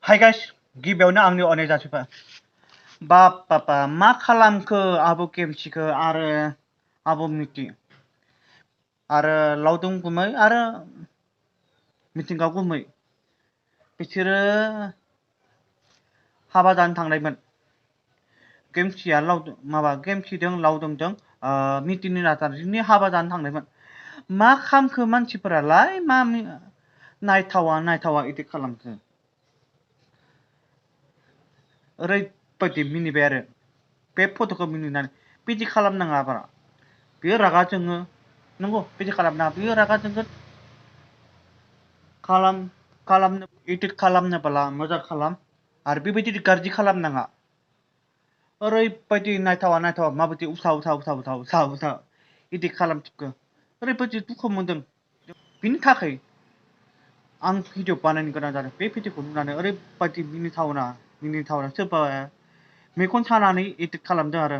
hi guys गिबियावनो आंनि अननाय जासिबाय बाप पापा मा खालामखो आब' केमसिखो आरो आब' मिथि आरो लावदुम गुमै आरो मिथिंगा गुमै बिसोरो हाबा जानो थांनायमोन केमसिया लावदुम माबा केमसिदों लावदुमदों मिथिनि नार्जारिनि हाबा जानो थांनायमोन मा खालामखो मानसिफोरालाय मा नायथावा इदि खालामखो ओरैबायदि मिनिबाय आरो बे फट'खौ मिनिनानै बिदि खालामनाङा बारा बेयो रागा जोङो नंगौ बिदि खालामनाङा बेयो रागा जोंगोन खालामनो इदिट खालामनोब्ला मोजां खालाम आरो बेबायदि गाज्रि खालामनाङा ओरैबायदि नायथावा माबायदि उसा इदि खालामजोबखो ओरैबायदि दुखु मोनदों बिनि थाखाय आं भिडिअ बानायनो गोनां जादों बे भिडिअखौ नुनानै ओरैबायदि मिनिथावना सोरबा मेगन सानानै इदिट खालामदों आरो